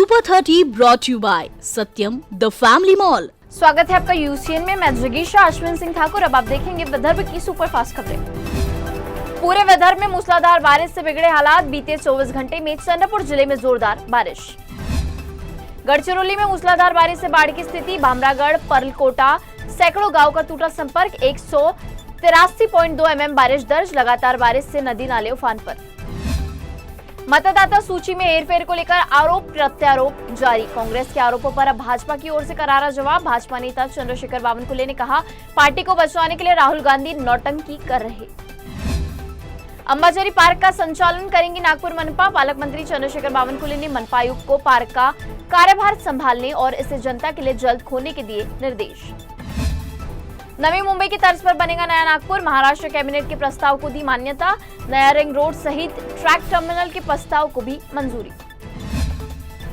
Super 30 brought you by Satyam the family mall. स्वागत है आपका यूसीएन में। मैं जगीशा अश्विन सिंह ठाकुर। अब आप देखेंगे विदर्भ की सुपरफास्ट खबरें। पूरे विदर्भ में मूसलाधार बारिश से बिगड़े हालात। बीते 24 घंटे में चंद्रपुर जिले में जोरदार बारिश। गढ़चिरौली में मूसलाधार बारिश से बाढ़ की स्थिति। भामरागढ़, पर्लकोटा, सैकड़ों गांव का टूटा संपर्क। 183.2 mm बारिश दर्ज। लगातार बारिश से नदी नाले उफान पर। मतदाता सूची में हेरफेर को लेकर आरोप प्रत्यारोप जारी। कांग्रेस के आरोपों पर अब भाजपा की ओर से करारा जवाब। भाजपा नेता चंद्रशेखर बावनकुले ने कहा, पार्टी को बचाने के लिए राहुल गांधी नौटंकी कर रहे। अंबाझरी पार्क का संचालन करेंगी नागपुर मनपा। पालक मंत्री चंद्रशेखर बावनकुले ने मनपा आयुक्त को पार्क का कार्यभार संभालने और इसे जनता के लिए जल्द खोलने के दिए निर्देश। नवी मुंबई की तर्ज पर बनेगा नया नागपुर। महाराष्ट्र कैबिनेट के प्रस्ताव को दी मान्यता। नया रिंग रोड सहित ट्रैक टर्मिनल के प्रस्ताव को भी मंजूरी।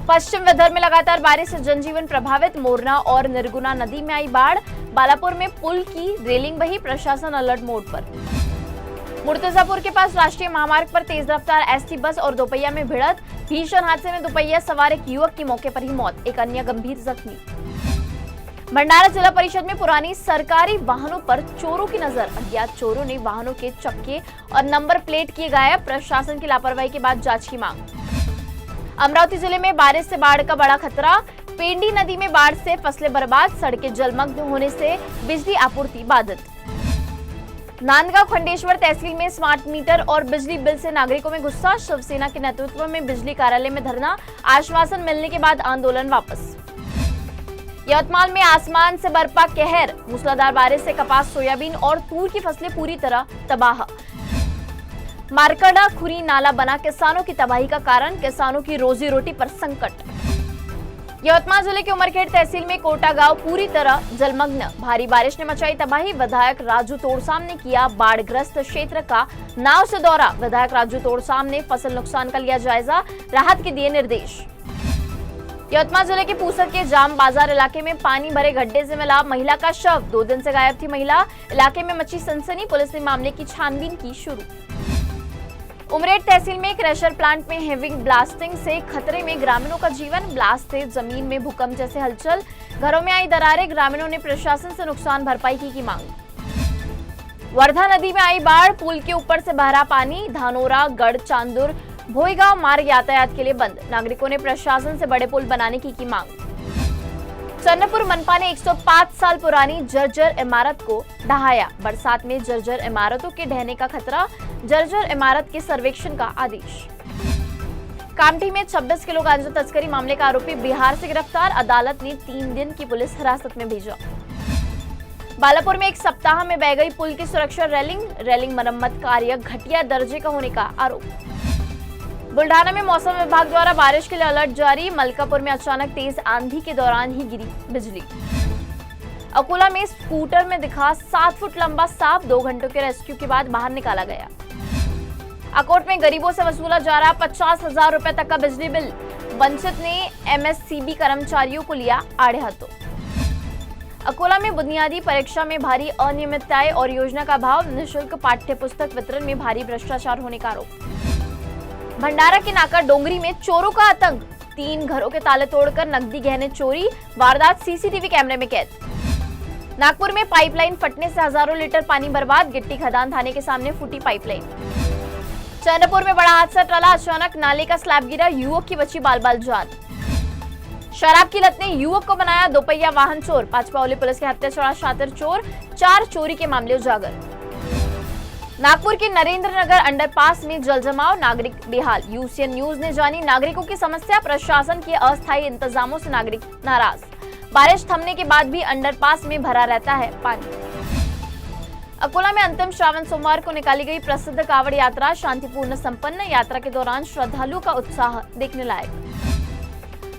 पश्चिम विदर्भ में लगातार बारिश से जनजीवन प्रभावित। मोरना और निर्गुना नदी में आई बाढ़। बालापुर में पुल की रेलिंग बही। प्रशासन अलर्ट मोड पर। मुर्तजापुर के पास राष्ट्रीय महामार्ग पर तेज रफ्तार एसटी बस और दोपहिया में भिड़ंत। भीषण हादसे में दोपहिया सवार एक युवक की मौके पर ही मौत, एक अन्य गंभीर जख्मी। भंडारा जिला परिषद में पुरानी सरकारी वाहनों पर चोरों की नजर। अज्ञात चोरों ने वाहनों के चक्के और नंबर प्लेट किए गायब। प्रशासन की लापरवाही के बाद जांच की मांग। अमरावती जिले में बारिश से बाढ़ का बड़ा खतरा। पेंडी नदी में बाढ़ से फसलें बर्बाद। सड़कें जलमग्न होने से बिजली आपूर्ति बाधित। नांदगांव खंडेश्वर तहसील में स्मार्ट मीटर और बिजली बिल से नागरिकों में गुस्सा। शिवसेना के नेतृत्व में बिजली कार्यालय में धरना। आश्वासन मिलने के बाद आंदोलन वापस। यवतमाल में आसमान से बरपा कहर। मूसलाधार बारिश से कपास, सोयाबीन और तूर की फसलें पूरी तरह तबाह। मारकड़ा खुरी नाला बना किसानों की तबाही का कारण। किसानों की रोजी रोटी पर संकट। यवतमाल जिले के उमरखेड़ तहसील में कोटा गांव पूरी तरह जलमग्न। भारी बारिश ने मचाई तबाही। विधायक राजू तोड़साम ने किया बाढ़ग्रस्त क्षेत्र का नाव से दौरा। विधायक राजू तोड़साम ने फसल नुकसान का लिया जायजा। राहत के दिए निर्देश। यवतमाल जिले के पूसर के जाम बाजार इलाके में पानी भरे गड्ढे से मिला महिला का शव। 2 दिन से गायब थी महिला। इलाके में मची सनसनी। पुलिस ने मामले की छानबीन की शुरू। उमरेठ तहसील में क्रशर प्लांट में हेवी ब्लास्टिंग से खतरे में ग्रामीणों का जीवन। ब्लास्ट से जमीन में भूकंप जैसे हलचल। घरों में आई दरारें। ग्रामीणों ने प्रशासन से नुकसान भरपाई की मांग। वर्धा नदी में आई बाढ़। पुल के ऊपर से बह रहा पानी। धानोरा, गढ़ चांदुर, भोईगांव मार्ग यातायात के लिए बंद। नागरिकों ने प्रशासन से बड़े पुल बनाने की मांग। चंद्रपुर मनपा ने 105 साल पुरानी जर्जर इमारत को ढहाया। बरसात में जर्जर इमारतों के ढहने का खतरा। जर्जर इमारत के सर्वेक्षण का आदेश। कामठी में 26 किलो गांजा तस्करी मामले का आरोपी बिहार से गिरफ्तार। अदालत ने 3 दिन की पुलिस हिरासत में भेजा। बालापुर में 1 सप्ताह में बह गई पुल की सुरक्षा रेलिंग मरम्मत कार्य घटिया दर्जे का होने का आरोप। बुल्ढाना में मौसम विभाग द्वारा बारिश के लिए अलर्ट जारी। मलकापुर में अचानक तेज आंधी के दौरान ही गिरी बिजली। अकोला में स्कूटर में दिखा 7 फुट लंबा सांप। 2 घंटों के रेस्क्यू के बाद बाहर निकाला गया। अकोट में गरीबों से वसूला जा रहा 50,000 रुपए तक का बिजली बिल। वंचित ने एमएससीबी कर्मचारियों को लिया आड़े हाथों। अकोला में बुनियादी परीक्षा में भारी अनियमितताएं और योजना का अभाव। निःशुल्क पाठ्य पुस्तक वितरण में भारी भ्रष्टाचार होने का आरोप। भंडारा के नाका डोंगरी में चोरों का आतंक। 3 घरों के ताले तोड़कर नकदी गहने चोरी। वारदात सीसीटीवी कैमरे में कैद। नागपुर में पाइपलाइन फटने से हजारों लीटर पानी बर्बाद। गिट्टी खदान थाने के सामने फूटी पाइपलाइन। चंद्रपुर में बड़ा हादसा टला। अचानक नाले का स्लैब गिरा। युवक की बची बाल जान। शराब की लत ने युवक को बनाया दोपहिया वाहन चोर। पाचपावली पुलिस के हत्या चढ़ा शातिर चोर। 4 चोरी के मामले उजागर। नागपुर के नरेंद्र नगर अंडरपास में जलजमाव। नागरिक बेहाल। यूसीएन न्यूज ने जानी नागरिकों की समस्या। प्रशासन के अस्थायी इंतजामों से नागरिक नाराज। बारिश थमने के बाद भी अंडरपास में भरा रहता है पानी। अकोला में अंतिम श्रावण सोमवार को निकाली गई प्रसिद्ध कावड़ यात्रा शांतिपूर्ण संपन्न। यात्रा के दौरान श्रद्धालुओं का उत्साह देखने लायक।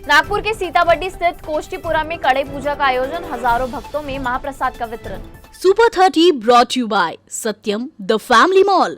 नागपुर के सीताबर्डी स्थित कोष्ठीपुरा में कड़े पूजा का आयोजन। हजारों भक्तों में महाप्रसाद का वितरण। Super 30 brought you by Satyam the family mall.